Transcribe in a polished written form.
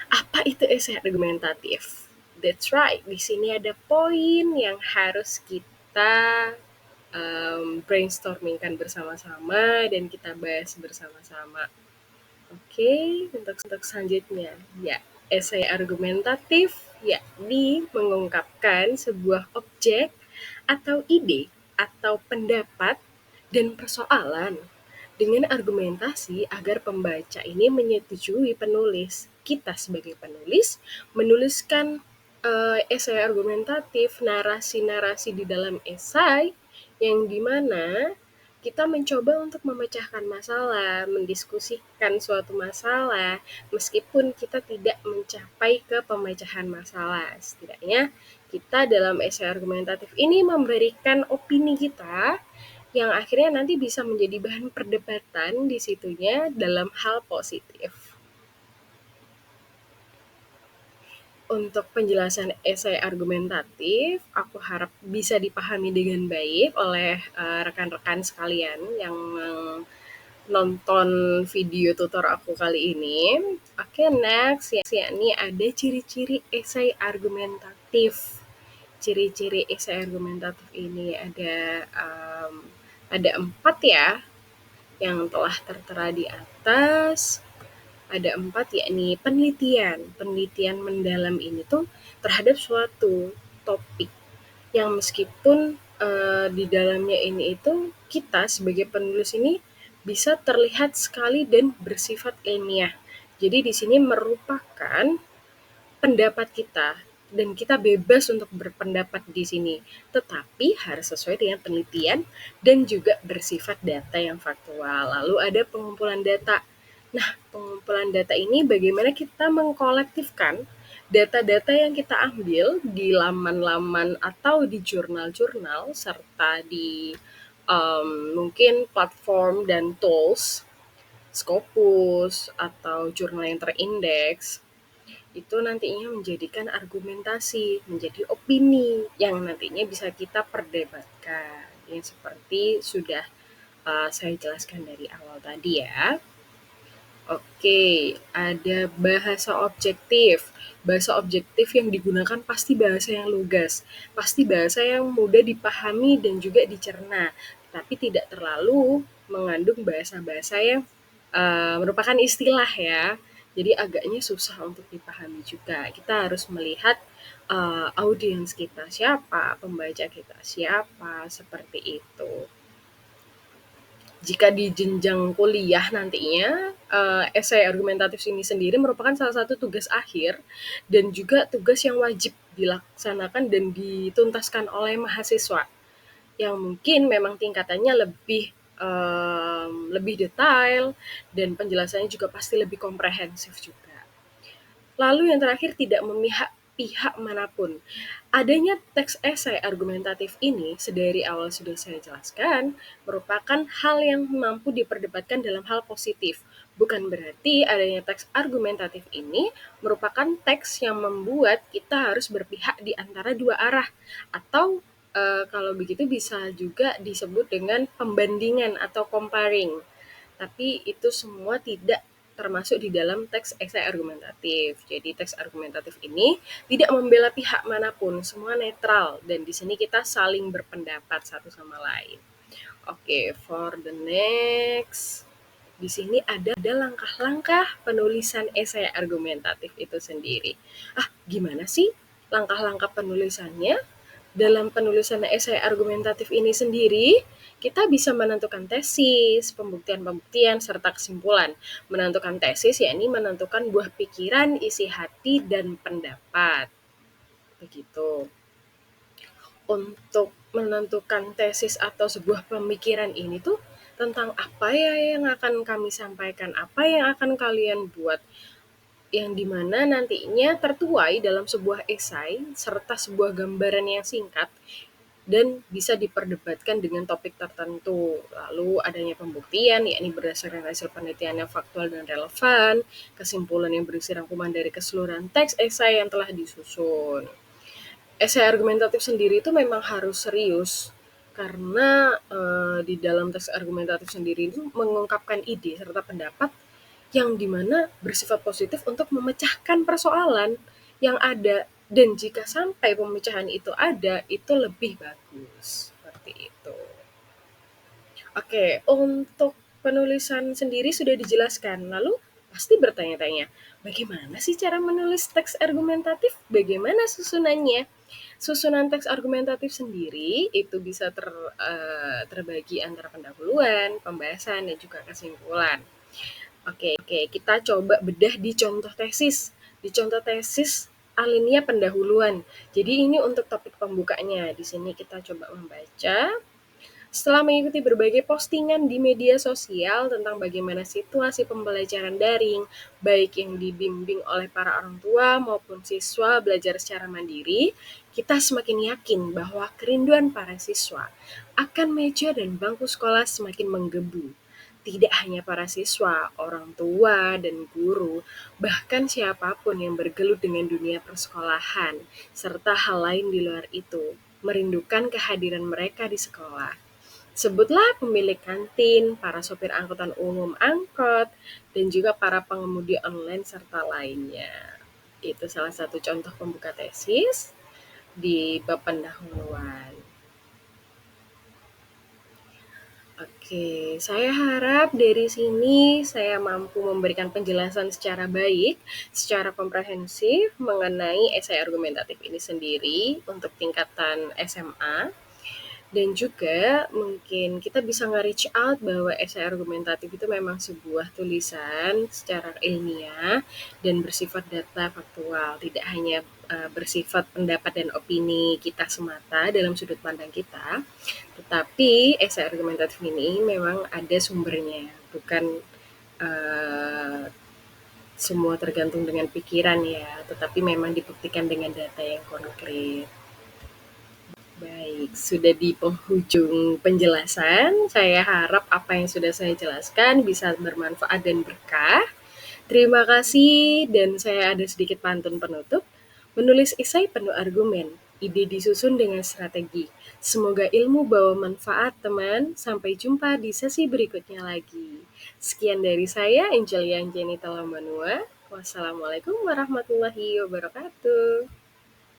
Apa itu esai argumentatif? That's right. Di sini ada poin yang harus kita brainstormingkan bersama-sama dan kita bahas bersama-sama. Oke, untuk selanjutnya, ya, esai argumentatif yakni mengungkapkan sebuah objek atau ide atau pendapat dan persoalan dengan argumentasi agar pembaca ini menyetujui penulis. Kita sebagai penulis menuliskan esai argumentatif, narasi-narasi di dalam esai yang dimana kita mencoba untuk memecahkan masalah, mendiskusikan suatu masalah, meskipun kita tidak mencapai ke pemecahan masalah. Setidaknya kita dalam esai argumentatif ini memberikan opini kita yang akhirnya nanti bisa menjadi bahan perdebatan di situnya dalam hal positif. Untuk penjelasan esai argumentatif, aku harap bisa dipahami dengan baik oleh rekan-rekan sekalian yang nonton video tutor aku kali ini. Oke, next yakni ada ciri-ciri esai argumentatif. Ciri-ciri esai argumentatif ini ada 4 ya yang telah tertera di atas. Ada 4 yakni penelitian. Penelitian mendalam ini tuh terhadap suatu topik yang meskipun di dalamnya ini itu kita sebagai penulis ini bisa terlihat sekali dan bersifat ilmiah. Jadi di sini merupakan pendapat kita dan kita bebas untuk berpendapat di sini, tetapi harus sesuai dengan penelitian dan juga bersifat data yang faktual. Lalu ada pengumpulan data. Nah, pengumpulan data ini bagaimana kita mengkolektifkan data-data yang kita ambil di laman-laman atau di jurnal-jurnal serta di mungkin platform dan tools Scopus atau jurnal yang terindeks itu nantinya menjadikan argumentasi, menjadi opini yang nantinya bisa kita perdebatkan. Yang seperti sudah saya jelaskan dari awal tadi ya. Oke, ada bahasa objektif. Bahasa objektif yang digunakan pasti bahasa yang lugas, pasti bahasa yang mudah dipahami dan juga dicerna, tapi tidak terlalu mengandung bahasa-bahasa yang merupakan istilah ya. Jadi agaknya susah untuk dipahami juga. Kita harus melihat audiens kita siapa, pembaca kita siapa, seperti itu. Jika di jenjang kuliah nantinya, esai argumentatif ini sendiri merupakan salah satu tugas akhir dan juga tugas yang wajib dilaksanakan dan dituntaskan oleh mahasiswa yang mungkin memang tingkatannya lebih detail dan penjelasannya juga pasti lebih komprehensif juga. Lalu yang terakhir tidak memihak pihak manapun. Adanya teks esai argumentatif ini, sedari awal sudah saya jelaskan, merupakan hal yang mampu diperdebatkan dalam hal positif. Bukan berarti adanya teks argumentatif ini merupakan teks yang membuat kita harus berpihak di antara dua arah. Atau kalau begitu bisa juga disebut dengan pembandingan atau comparing. Tapi itu semua tidak termasuk di dalam teks esai argumentatif. Jadi teks argumentatif ini tidak membela pihak manapun, semua netral dan di sini kita saling berpendapat satu sama lain. Oke, for the next. Di sini ada langkah-langkah penulisan esai argumentatif itu sendiri. Gimana sih langkah-langkah penulisannya? Dalam penulisan esai argumentatif ini sendiri, kita bisa menentukan tesis, pembuktian-pembuktian, serta kesimpulan. Menentukan tesis yakni menentukan buah pikiran, isi hati, dan pendapat. Begitu. Untuk menentukan tesis atau sebuah pemikiran ini tuh tentang apa ya yang akan kami sampaikan, apa yang akan kalian buat, yang dimana nantinya tertuai dalam sebuah esai serta sebuah gambaran yang singkat dan bisa diperdebatkan dengan topik tertentu. Lalu adanya pembuktian, yakni berdasarkan hasil penelitian yang faktual dan relevan, kesimpulan yang berisi rangkuman dari keseluruhan teks esai yang telah disusun. Esai argumentatif sendiri itu memang harus serius, karena di dalam teks argumentatif sendiri itu mengungkapkan ide serta pendapat yang dimana bersifat positif untuk memecahkan persoalan yang ada, dan jika sampai pemecahan itu ada, itu lebih bagus seperti itu. Oke, untuk penulisan sendiri sudah dijelaskan. Lalu pasti bertanya-tanya, bagaimana sih cara menulis teks argumentatif? Bagaimana susunannya? Susunan teks argumentatif sendiri itu bisa terbagi antara pendahuluan, pembahasan, dan juga kesimpulan. Oke, kita coba bedah di contoh tesis. Di contoh tesis alinea pendahuluan. Jadi ini untuk topik pembukanya. Di sini kita coba membaca. Setelah mengikuti berbagai postingan di media sosial tentang bagaimana situasi pembelajaran daring, baik yang dibimbing oleh para orang tua maupun siswa belajar secara mandiri, kita semakin yakin bahwa kerinduan para siswa akan meja dan bangku sekolah semakin menggebu. Tidak hanya para siswa, orang tua, dan guru, bahkan siapapun yang bergelut dengan dunia persekolahan, serta hal lain di luar itu, merindukan kehadiran mereka di sekolah. Sebutlah pemilik kantin, para sopir angkutan umum angkot, dan juga para pengemudi online serta lainnya. Itu salah satu contoh pembuka tesis di bab pendahuluan. Oke, saya harap dari sini saya mampu memberikan penjelasan secara baik, secara komprehensif mengenai esai argumentatif ini sendiri untuk tingkatan SMA. Dan juga mungkin kita bisa nge-reach out bahwa esai argumentatif itu memang sebuah tulisan secara ilmiah dan bersifat data faktual, tidak hanya bersifat pendapat dan opini kita semata dalam sudut pandang kita, tetapi esai argumentatif ini memang ada sumbernya, bukan semua tergantung dengan pikiran ya, tetapi memang dibuktikan dengan data yang konkret. Baik, sudah di penghujung penjelasan. Saya harap apa yang sudah saya jelaskan bisa bermanfaat dan berkah. Terima kasih, dan saya ada sedikit pantun penutup. Menulis esai penuh argumen, ide disusun dengan strategi. Semoga ilmu bawa manfaat, teman. Sampai jumpa di sesi berikutnya lagi. Sekian dari saya, Angelia Angelita Lambanua. Wassalamualaikum warahmatullahi wabarakatuh.